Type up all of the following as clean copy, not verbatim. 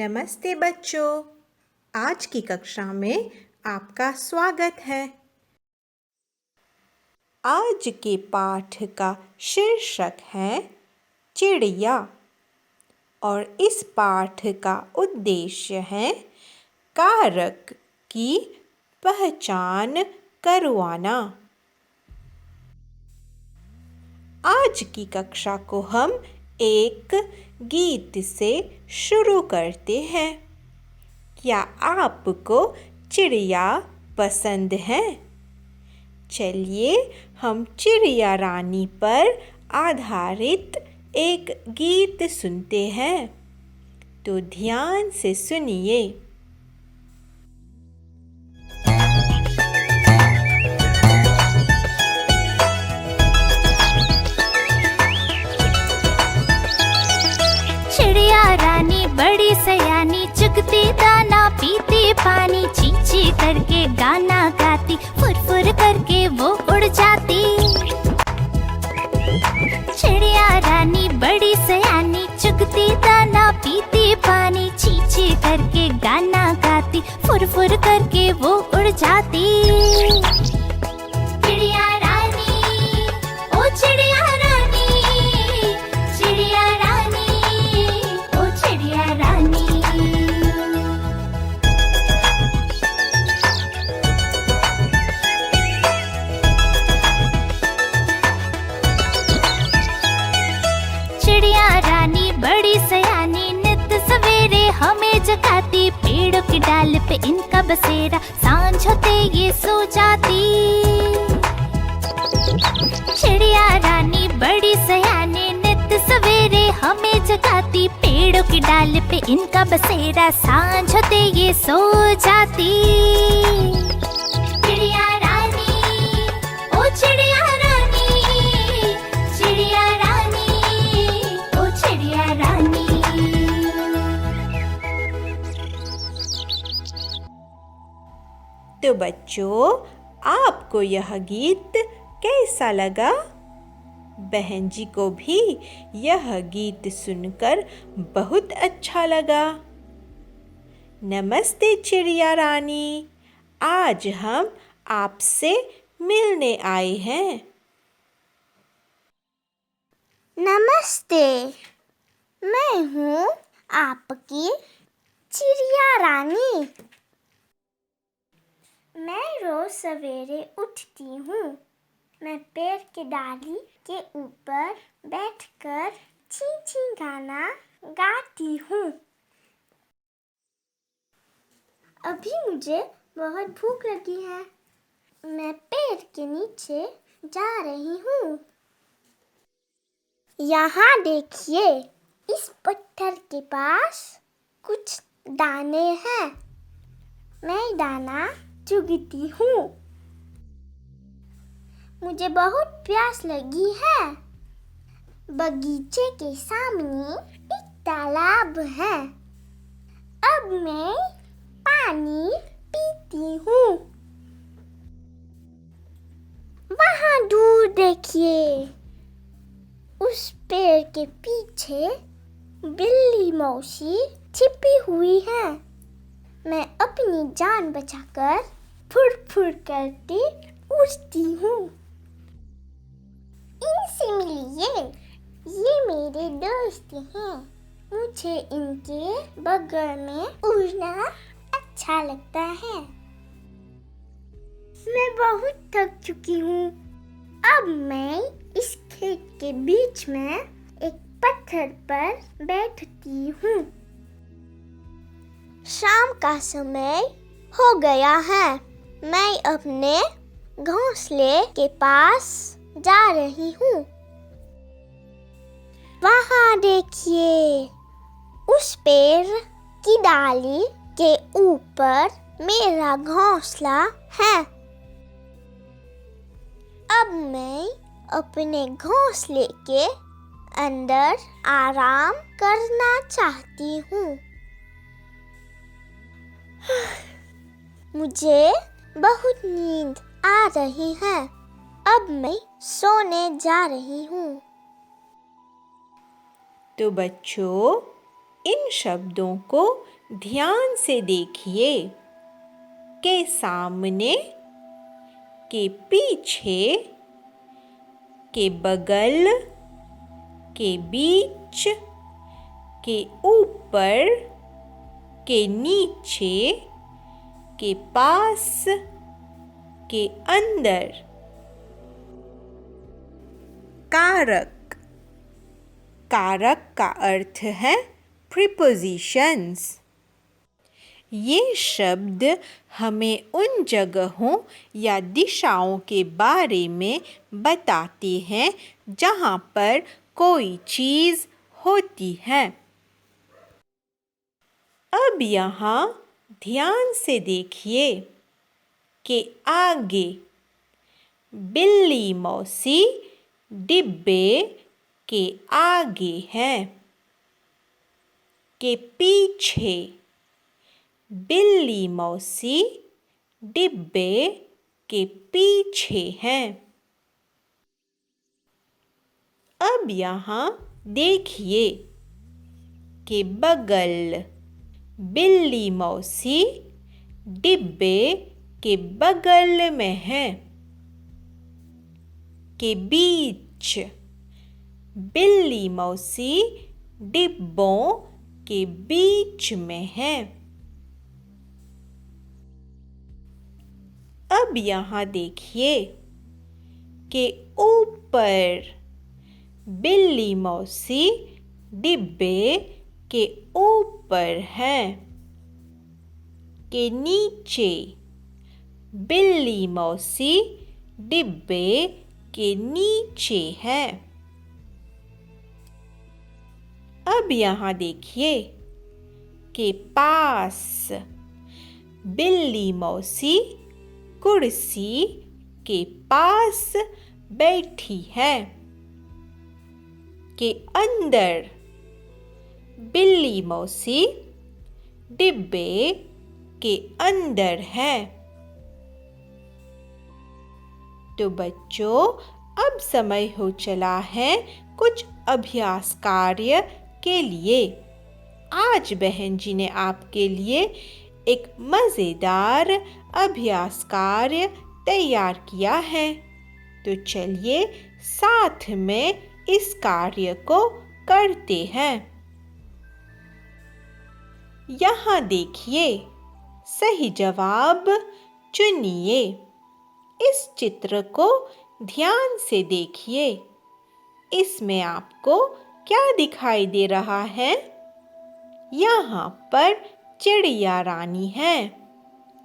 नमस्ते बच्चों, आज की कक्षा में आपका स्वागत है। आज के पाठ का शीर्षक है चिड़िया और इस पाठ का उद्देश्य है कारक की पहचान करवाना। आज की कक्षा को हम एक गीत से शुरू करते हैं। क्या आपको चिड़िया पसंद है? चलिए हम चिड़िया रानी पर आधारित एक गीत सुनते हैं। तो ध्यान से सुनिए। रानी बड़ी सयानी, चुगती दाना पीती पानी, चींची करके गाना गाती, फुर करके वो उड़ जाती। चिड़िया रानी बड़ी सयानी, चुगती दाना पीती पानी, चींची करके गाना गाती, फुर करके वो उड़ जाती। चिड़िया रानी, ओ चिड़िया रानी, चिड़िया रानी, ओ चिड़िया रानी। चिड़िया रानी बड़ी सयानी, नित सवेरे हमें जगाती, पेड़ों की डाल पे इनका बसेरा, सांझ होते ये सो जाती। चिड़िया रानी बड़ी सयानी, नित सवेरे हमें जगाती, पेड़ों की डाल पे इनका बसेरा, सांझ होते ये सो जाती। चिड़िया रानी, ओ चिड़िया रानी, चिड़िया रानी, ओ चिड़िया रानी। तो बच्चों, आपको यह गीत कैसा लगा? बहन जी को भी यह गीत सुनकर बहुत अच्छा लगा। नमस्ते चिड़िया रानी, आज हम आपसे मिलने आए हैं। नमस्ते, मैं हूँ आपकी चिड़िया रानी। मैं रोज सवेरे उठती हूँ। मैं पेड़ के डाली के ऊपर बैठकर ची ची गाना गाती हूँ। अभी मुझे बहुत भूख लगी है। मैं पेड़ के नीचे जा रही हूँ। यहाँ देखिए, इस पत्थर के पास कुछ दाने हैं। मैं दाना चुगती हूँ। मुझे बहुत प्यास लगी है। बगीचे के सामने एक तालाब है। अब मैं पानी पीती हूँ। वहाँ दूर देखिए, उस पेड़ के पीछे बिल्ली मौसी छिपी हुई है। मैं अपनी जान बचाकर फुर करती उड़ती हूँ। इनसे मिलिए, ये मेरे दोस्त हैं। मुझे इनके बगल में उड़ना अच्छा लगता है। मैं बहुत थक चुकी हूँ। अब मैं इस खेत के बीच में एक पत्थर पर बैठती हूँ। शाम का समय हो गया है। मैं अपने घोंसले के पास जा रही हूँ। वहाँ देखिए, उस पेड़ की डाली के ऊपर मेरा घोंसला है। अब मैं अपने घोंसले के अंदर आराम करना चाहती हूँ। मुझे बहुत नींद आ रही है। अब मैं सोने जा रही हूँ। तो बच्चों, इन शब्दों को ध्यान से देखिए के सामने, के पीछे, के बगल, के बीच, के ऊपर, के नीचे, के पास, के अंदर। कारक। कारक का अर्थ है प्रीपोजिशंस। ये शब्द हमें उन जगहों या दिशाओं के बारे में बताते हैं जहाँ पर कोई चीज़ होती है। अब यहाँ ध्यान से देखिए कि आगे बिल्ली मौसी डिब्बे के आगे है, के पीछे बिल्ली मौसी डिब्बे के पीछे है। अब यहाँ देखिए कि बगल बिल्ली मौसी डिब्बे के बगल में है, के बीच बिल्ली मौसी डिब्बों के बीच में है। अब यहाँ देखिए कि ऊपर बिल्ली मौसी डिब्बे के ऊपर है, के नीचे बिल्ली मौसी डिब्बे के नीचे है। अब यहाँ देखिए कि पास बिल्ली मौसी कुर्सी के पास बैठी है, के अंदर बिल्ली मौसी डिब्बे के अंदर है। तो बच्चों, अब समय हो चला है कुछ अभ्यास कार्य के लिए। आज बहन जी ने आपके लिए एक मज़ेदार अभ्यास कार्य तैयार किया है। तो चलिए साथ में इस कार्य को करते हैं। यहाँ देखिए, सही जवाब चुनिए। इस चित्र को ध्यान से देखिए। इसमें आपको क्या दिखाई दे रहा है? यहाँ पर चिड़िया रानी है।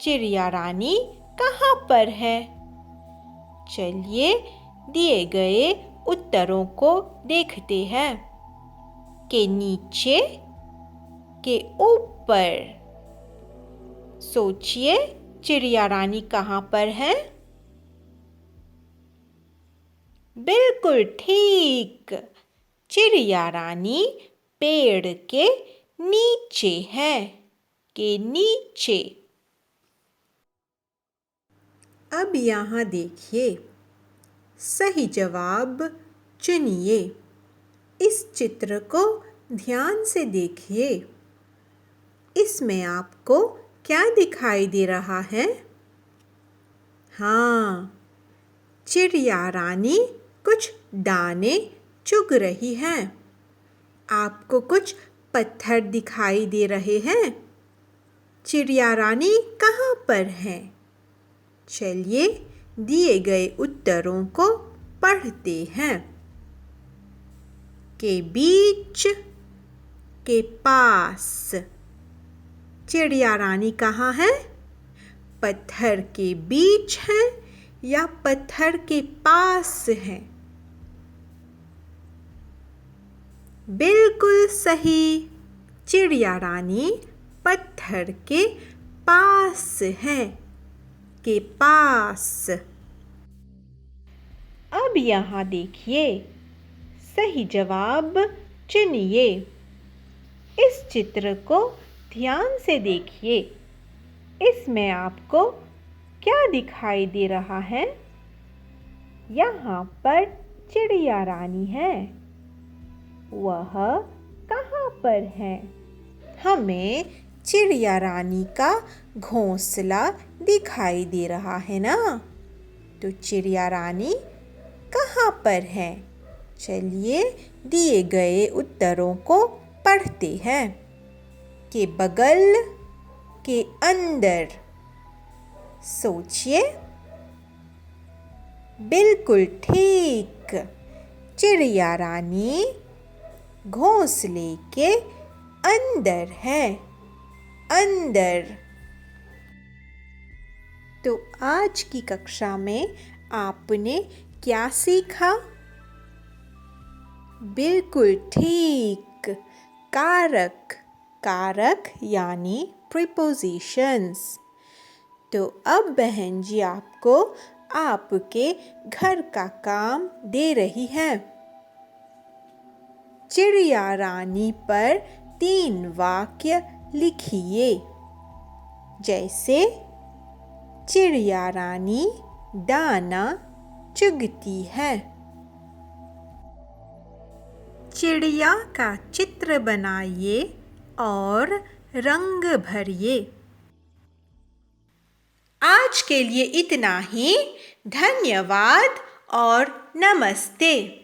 चिड़िया रानी कहाँ पर है? चलिए दिए गए उत्तरों को देखते हैं। के नीचे, के ऊपर। सोचिए चिड़िया रानी कहाँ पर है? बिल्कुल ठीक, चिड़िया रानी पेड़ के नीचे है, के नीचे। अब यहाँ देखिए, सही जवाब चुनिए। इस चित्र को ध्यान से देखिए। इसमें आपको क्या दिखाई दे रहा है? हाँ, चिड़िया रानी कुछ दाने चुग रही है। आपको कुछ पत्थर दिखाई दे रहे हैं। चिड़िया रानी कहाँ पर है? चलिए दिए गए उत्तरों को पढ़ते हैं। के बीच, के पास। चिड़िया रानी कहाँ है? पत्थर के बीच है या पत्थर के पास है? बिल्कुल सही, चिड़िया रानी पत्थर के पास है, के पास। अब यहाँ देखिए, सही जवाब चुनिए। इस चित्र को ध्यान से देखिए। इसमें आपको क्या दिखाई दे रहा है? यहाँ पर चिड़िया रानी है। वह कहाँ पर है? हमें चिड़िया रानी का घोंसला दिखाई दे रहा है ना। तो चिड़िया रानी कहाँ पर है? चलिए दिए गए उत्तरों को पढ़ते हैं। के बगल, के अंदर। सोचिए। बिल्कुल ठीक, चिड़िया रानी घोंसले के अंदर है, अंदर। तो आज की कक्षा में आपने क्या सीखा? बिल्कुल ठीक, कारक। कारक यानी प्रीपोजिशंस। तो अब बहन जी आपको आपके घर का काम दे रही है। चिड़िया रानी पर 3 वाक्य लिखिए। जैसे चिड़िया रानी दाना चुगती है। चिड़िया का चित्र बनाइए और रंग भरिए। आज के लिए इतना ही। धन्यवाद और नमस्ते।